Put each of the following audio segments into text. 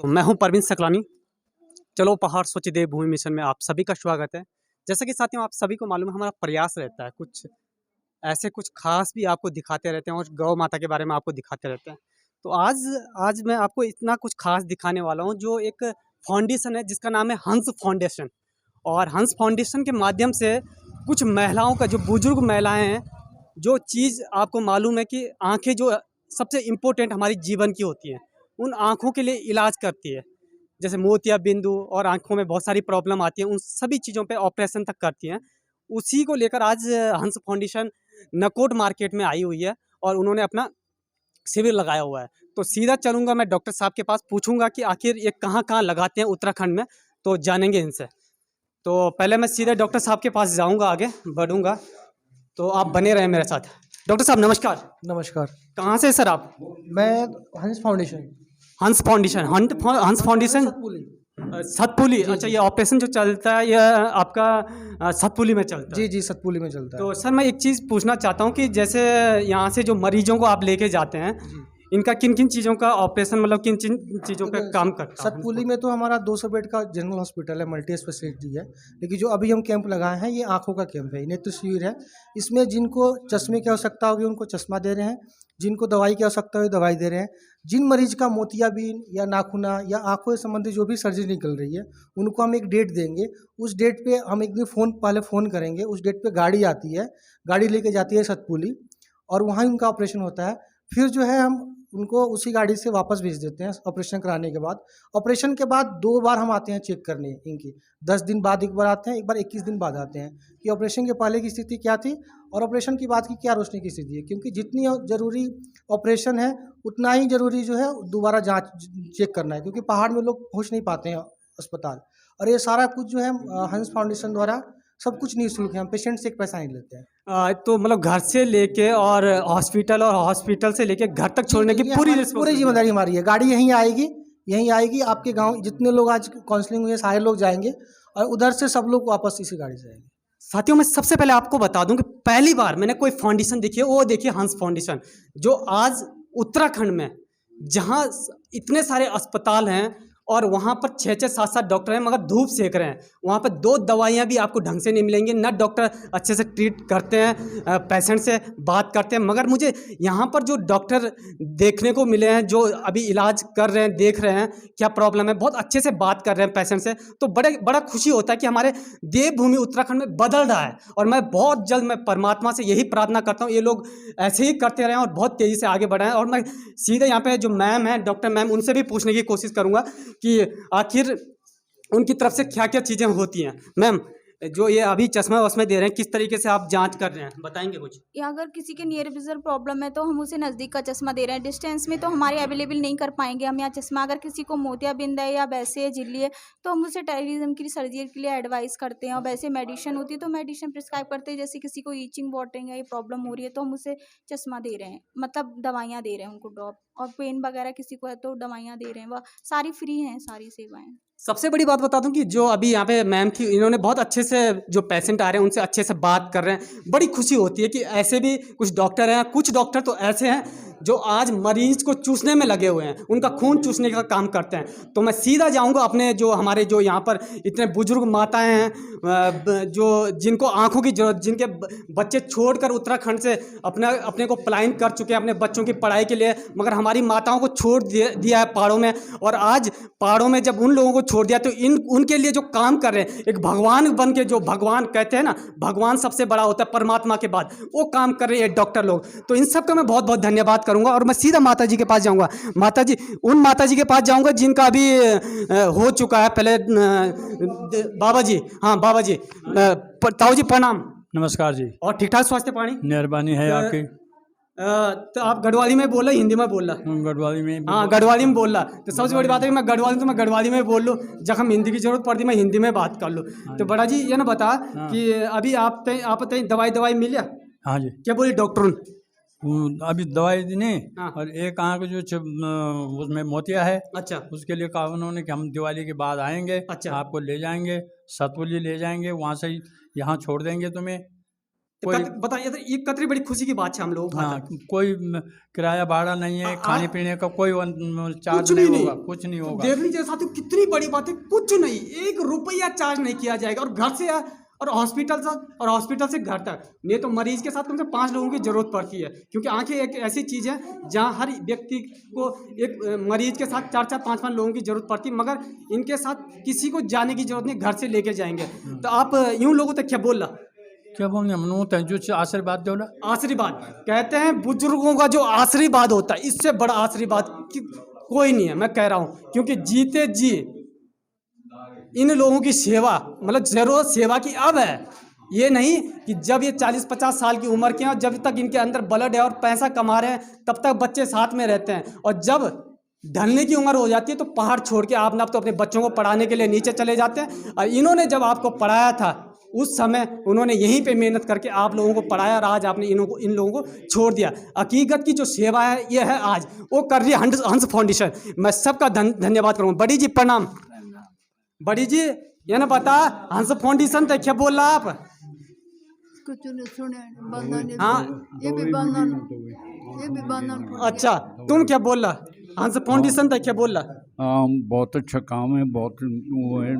तो मैं हूं परवीन सकलानी। चलो पहाड़ स्वच्छ देवभूमि मिशन में आप सभी का स्वागत है। जैसा कि साथियों आप सभी को मालूम है, हमारा प्रयास रहता है कुछ ऐसे कुछ खास भी आपको दिखाते रहते हैं और गौ माता के बारे में आपको दिखाते रहते हैं। तो आज आज मैं आपको इतना कुछ खास दिखाने वाला हूं, जो एक फाउंडेशन है जिसका नाम है हंस फाउंडेशन। और हंस फाउंडेशन के माध्यम से कुछ महिलाओं का, जो बुजुर्ग महिलाएं हैं, जो चीज़ आपको मालूम है कि आंखें जो सबसे इम्पोर्टेंट हमारी जीवन की होती हैं, उन आँखों के लिए इलाज करती है। जैसे मोतिया बिंदु और आँखों में बहुत सारी प्रॉब्लम आती है, उन सभी चीज़ों पे ऑपरेशन तक करती हैं। उसी को लेकर आज हंस फाउंडेशन नकोट मार्केट में आई हुई है और उन्होंने अपना शिविर लगाया हुआ है। तो सीधा चलूँगा मैं डॉक्टर साहब के पास, पूछूंगा कि आखिर ये कहाँ-कहाँ लगाते हैं उत्तराखंड में, तो जानेंगे इनसे। तो पहले मैं सीधे डॉक्टर साहब के पास जाऊँगा, आगे बढ़ूँगा, तो आप बने रहें मेरे साथ। डॉक्टर साहब नमस्कार। नमस्कार। कहाँ से सर आप? मैं हंस फाउंडेशन। हंस फाउंडेशन, हंस फाउंडेशन सतपुली। सतपुली। जी अच्छा, जी ये ऑपरेशन जो चलता है ये आपका सतपुली में चलता है? जी जी सतपुली में चलता तो है। सर मैं एक चीज़ पूछना चाहता हूँ कि जैसे यहाँ से जो मरीजों को आप लेके जाते हैं, जी इनका किन किन चीज़ों का ऑपरेशन, मतलब किन किन चीज़ों पे काम करता है? सतपुली में तो हमारा 200 बेड का जनरल हॉस्पिटल है, मल्टी स्पेशलिटी है। लेकिन जो अभी हम कैंप लगाए हैं ये आंखों का कैंप है, नेत्र शिविर है। इसमें जिनको चश्मे की आवश्यकता होगी उनको चश्मा दे रहे हैं, जिनको दवाई की आवश्यकता होगी दवाई दे रहे हैं। जिन मरीज का मोतियाबिंद या नाखूना या आंखों से संबंधित जो भी सर्जरी निकल रही है, उनको हम एक डेट देंगे। उस डेट पे हम एक दिन पहले फ़ोन करेंगे। उस डेट पे गाड़ी आती है, गाड़ी लेके जाती है सतपुली और वहाँ उनका ऑपरेशन होता है। फिर जो है हम उनको उसी गाड़ी से वापस भेज देते हैं ऑपरेशन कराने के बाद। ऑपरेशन के बाद 2 बार हम आते हैं चेक करने इनकी। 10 दिन बाद एक बार आते हैं, एक बार 21 दिन बाद आते हैं कि ऑपरेशन के पहले की स्थिति क्या थी और ऑपरेशन के बाद की क्या रोशनी की स्थिति है। क्योंकि जितनी ज़रूरी ऑपरेशन है उतना ही ज़रूरी जो है दोबारा जाँच चेक करना है, क्योंकि पहाड़ में लोग पहुँच नहीं पाते हैं अस्पताल। और ये सारा कुछ जो है हंस फाउंडेशन द्वारा सब कुछ निःशुल्क है, हम पेशेंट से एक पैसा नहीं लेते हैं। तो मतलब घर से लेके और हॉस्पिटल से लेके घर तक छोड़ने की ये पूरी पूरी रिस्पॉन्सिबिलिटी जिम्मेदारी हमारी है। गाड़ी यहीं आएगी आपके गांव जितने लोग आज काउंसलिंग हुए सारे लोग जाएंगे और उधर से सब लोग वापस इसी गाड़ी से आएंगे। साथियों मैं सबसे पहले आपको बता दूं कि पहली बार मैंने कोई फाउंडेशन देखी है, वो देखिए हंस फाउंडेशन, जो आज उत्तराखंड में, जहां इतने सारे अस्पताल हैं और वहां पर 6-6 7-7 डॉक्टर हैं मगर धूप सेक रहे हैं। वहां पर 2 दवाइयां भी आपको ढंग से नहीं मिलेंगी, न डॉक्टर अच्छे से ट्रीट करते हैं, पेशेंट से बात करते हैं। मगर मुझे यहाँ पर जो डॉक्टर देखने को मिले हैं, जो अभी इलाज कर रहे हैं, देख रहे हैं क्या प्रॉब्लम है, बहुत अच्छे से बात कर रहे हैं पेशेंट से, तो बड़ा खुशी होता है कि हमारे देवभूमि उत्तराखंड में बदल रहा है। और मैं बहुत जल्द मैं परमात्मा से यही प्रार्थना करता हूँ ये लोग ऐसे ही करते रहें और बहुत तेज़ी से आगे बढ़ाएं। और मैं सीधे यहाँ पे जो मैम है, डॉक्टर मैम, उनसे भी पूछने की कोशिश करूँगा कि आखिर उनकी तरफ से क्या क्या चीज़ें होती हैं। मैम, जो ये अभी चश्मा वश्मे दे रहे हैं, किस तरीके से आप जांच कर रहे हैं, बताएंगे कुछ? या अगर किसी के नियर विजन प्रॉब्लम है तो हम उसे नज़दीक का चश्मा दे रहे हैं। डिस्टेंस में तो हमारे अवेलेबल नहीं कर पाएंगे हम यहाँ चश्मा। अगर किसी को मोतियाबिंद है या वैसे झिल्ली है तो हम उसे टेररिज्म की सर्जरी के लिए एडवाइस करते हैं। और वैसे मेडिसिन होती है तो मेडिसिन प्रिस्क्राइब करते हैं। जैसे किसी को ईचिंग वाटरिंग है, ये प्रॉब्लम हो रही है तो हम उसे चश्मा दे रहे हैं, मतलब दवाइयाँ दे रहे हैं उनको, ड्रॉप। और पेन वगैरह किसी को है तो दवाइयाँ दे रहे हैं, वह सारी फ्री हैं, सारी सेवाएँ। सबसे बड़ी बात बता दूं कि जो अभी यहाँ पे मैम थी, इन्होंने बहुत अच्छे से जो पेशेंट आ रहे हैं उनसे अच्छे से बात कर रहे हैं। बड़ी खुशी होती है कि ऐसे भी कुछ डॉक्टर हैं। कुछ डॉक्टर तो ऐसे हैं जो आज मरीज को चूसने में लगे हुए हैं, उनका खून चूसने का काम करते हैं। तो मैं सीधा जाऊंगा अपने जो हमारे जो यहाँ पर इतने बुजुर्ग माताएं हैं, जो जिनको आंखों की जरूरत, जिनके बच्चे छोड़कर उत्तराखंड से अपने को पलायन कर चुके हैं अपने बच्चों की पढ़ाई के लिए, मगर हमारी माताओं को छोड़ दिया है पहाड़ों में। और आज पहाड़ों में जब उन लोगों को छोड़ दिया तो उनके लिए जो काम कर रहे हैं, एक भगवान बन के, जो भगवान कहते हैं ना, भगवान सबसे बड़ा होता है परमात्मा के बाद, वो काम कर रहे हैं डॉक्टर लोग। तो इन सब का मैं बहुत बहुत धन्यवाद करूंगा। और मैं सीधा माता जी के पास जाऊंगा। माता जी, उन माता जी के पास जाऊंगा जिनका अभी हो चुका है पहले। बाबा जी, हाँ बाबा जी, ताऊ जी प्रणाम। नमस्कार जी। और ठीक ठाक स्वास्थ्य पानी? मेहरबानी है आपकी। तो आप गढ़वाली में बोल रहे, हिंदी में बोल रहा? गढ़वाली में। हाँ, गढ़वाली में बोल रहा। तो सबसे बड़ी बात है कि मैं गढ़वाली में बोल लूँ, जब हम हिंदी की जरूरत पड़ती मैं हिंदी में बात कर लूँ। तो बड़ा जी ये ना बता कि अभी आप दवाई मिला? हाँ जी। क्या बोली डॉक्टर? अभी दवाई दी नहीं। हाँ। और एक आँख जो उसमें मोतिया है, अच्छा, उसके लिए कहा उन्होंने कि हम दिवाली के बाद आएंगे। अच्छा। आपको ले जाएंगे, सतपुली ले जाएंगे, वहाँ से ही यहाँ छोड़ देंगे तुम्हें। तो कोई बताइए, तो ये कतरी बड़ी खुशी की बात है हम लोग। हाँ, कोई किराया भाड़ा नहीं है, खाने पीने का कोई चार्ज कुछ भी नहीं नहीं। होगा, कुछ नहीं होगा। देख लीजिए साथियों, कितनी बड़ी बात है, कुछ नहीं, 1 रुपया चार्ज नहीं किया जाएगा, और घर से और हॉस्पिटल से घर तक। नहीं तो मरीज के साथ कम से 5 लोगों की जरूरत पड़ती है, क्योंकि आंखें एक ऐसी चीज़ है जहां हर व्यक्ति को एक मरीज के साथ 4-4, 5-5 लोगों की जरूरत पड़ती है, मगर इनके साथ किसी को जाने की जरूरत नहीं, घर से लेके जाएंगे। तो आप यूं लोगों तक क्या बोल रहा, क्या बोलने हम जो आशीर्वाद दो ना, आशीर्वाद कहते हैं बुजुर्गों का जो आशीर्वाद होता है, इससे बड़ा आशीर्वाद कोई नहीं है, मैं कह रहा हूं। क्योंकि जीते जी इन लोगों की सेवा, मतलब जरूरत सेवा की अब है, ये नहीं कि जब ये 40-50 साल की उम्र के हैं और जब तक इनके अंदर ब्लड है और पैसा कमा रहे हैं तब तक बच्चे साथ में रहते हैं, और जब ढलने की उम्र हो जाती है तो पहाड़ छोड़ के आप ना तो अपने बच्चों को पढ़ाने के लिए नीचे चले जाते हैं। और इन्होंने जब आपको पढ़ाया था उस समय उन्होंने यहीं पे मेहनत करके आप लोगों को पढ़ाया, और आज आपने इन लोगों को छोड़ दिया। हकीकत की जो सेवा है ये है आज वो कर रही है हंस फाउंडेशन। मैं सबका धन्यवाद करूँगा। बड़ी जी प्रणाम। बड़ी जी ये ना बता, हंस फाउंडेशन तो क्या बोल रहा आप? कुछ नहीं सुने, बंधन हाँ ये भी बंधन। अच्छा, तुम क्या बोल रहा? हंस फाउंडेशन तो क्या बोल रहा? बहुत अच्छा काम है, बहुत वो है,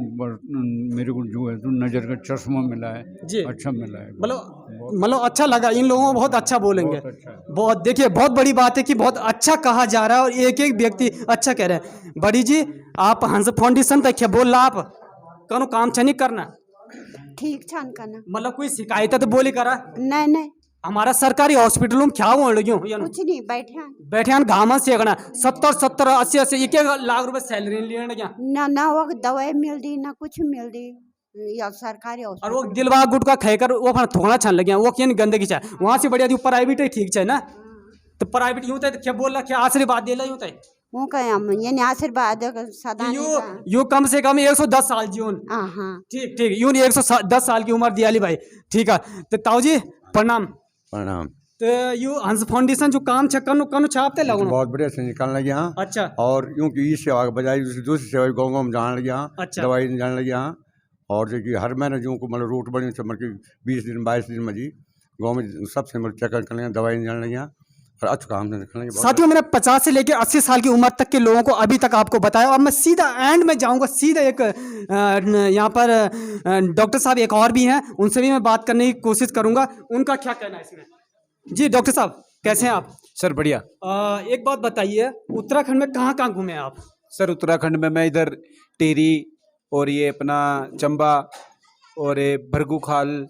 मेरे को जो है तो नज़र का चश्मा मिला है जी, अच्छा मिला है, मतलब अच्छा लगा, इन लोगों को बहुत अच्छा बोलेंगे। बहुत अच्छा है। बहुत देखिए, बहुत बड़ी बात है कि बहुत अच्छा कहा जा रहा है और एक एक व्यक्ति अच्छा कह रहे हैं। बड़ी जी आप हंस फाउंडेशन तक क्या बोल रहा, आप कौन काम नहीं करना, ठीक छान करना, मतलब कोई शिकायत तो बोली करा? नहीं हमारा सरकारी हॉस्पिटल में क्या बोल रही हूँ, कुछ नहीं, बैठे बैठे घाम से 70, 80, 1 लाख रुपए सैलरी लेने क्या ना वो दवाई मिलती ना कुछ मिलती, या सरकारी और हॉस्पिटल वो दिलवा गुटका खाकर वो अपना थोड़ा छान लगे, वो क्या गंदगी चाहे वहां से बढ़िया प्राइवेट ही ठीक है ना। तो प्राइवेट यूं तो क्या बोल रहा, क्या आशीर्वाद दे रहा यूं तो वो ये आशीर्वाद सदा यू कम से कम 110 साल जीवन, हाँ ठीक यूं 110 साल की उम्र दियाली भाई, ठीक है। तो ताऊ जी प्रणाम। प्रणाम। तो यू हंस फाउंडेशन जो काम छे कनु छापते लगो बहुत बढ़िया से निकालने लगे यहाँ। अच्छा, और यूँ की ई सेवा के बजाय दूसरी सेवा गाँव गाँव में जाने लगे यहाँ। अच्छा। दवाई जाने लगे यहाँ, और जो कि हर महीने जो को मतलब रूट बनी मतलब 20 दिन 22 दिन में जी गाँव में सबसे मतलब चेक कर लेंगे, दवाई जाने लगे यहाँ, और अच्छा काम से निकलेंगे। साथियों मैंने 50 से लेकर 80 साल की उम्र तक के लोगों को अभी तक आपको बताया, और मैं सीधा एंड में जाऊंगा, सीधा एक यहाँ पर डॉक्टर साहब एक और भी हैं, उनसे भी मैं बात करने की कोशिश करूंगा, उनका क्या कहना है इसमें। जी डॉक्टर साहब कैसे हैं आप? सर बढ़िया। एक बात बताइए, उत्तराखंड में कहाँ कहाँ घूमे आप? सर उत्तराखंड में मैं इधर टेरी और ये अपना चंबा और ये भरगू खाल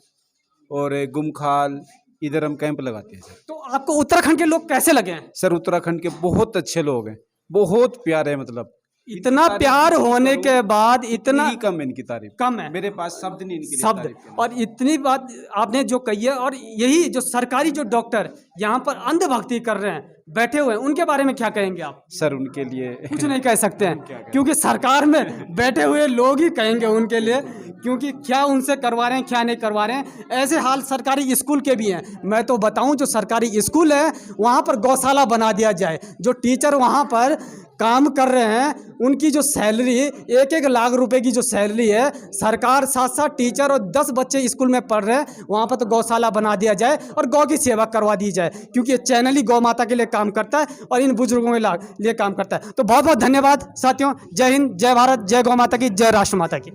और ये गुम खाल, इधर हम कैंप लगाते हैं सर। तो आपको उत्तराखंड के लोग कैसे लगे हैं? सर उत्तराखंड के बहुत अच्छे लोग हैं, बहुत प्यारे हैं, मतलब इतना प्यार होने के बाद इतना ही कम है इनकी तारीफ, कम है, मेरे पास शब्द नहीं इनकी शब्द। तारीफ के। और इतनी बात आपने जो कही है, और यही जो सरकारी जो डॉक्टर यहाँ पर अंधभक्ति कर रहे हैं बैठे हुए हैं, उनके बारे में क्या कहेंगे आप? सर उनके लिए कुछ नहीं कह सकते हैं, क्योंकि सरकार में बैठे हुए लोग ही कहेंगे उनके लिए, क्योंकि क्या उनसे करवा रहे हैं क्या नहीं करवा रहे हैं। ऐसे हाल सरकारी स्कूल के भी हैं। मैं तो बताऊं, जो सरकारी स्कूल है वहाँ पर गौशाला बना दिया जाए। जो टीचर वहाँ पर काम कर रहे हैं उनकी जो सैलरी 1-1 लाख रुपए की जो सैलरी है, सरकार 7-7 टीचर और 10 बच्चे स्कूल में पढ़ रहे हैं, वहाँ पर तो गौशाला बना दिया जाए और गौ की सेवा करवा दी जाए, क्योंकि ये चैनल ही गौ माता के लिए काम करता है और इन बुजुर्गों के लिए काम करता है। तो बहुत बहुत धन्यवाद साथियों। जय हिंद, जय भारत, जय गौ माता की, जय राष्ट्र माता की।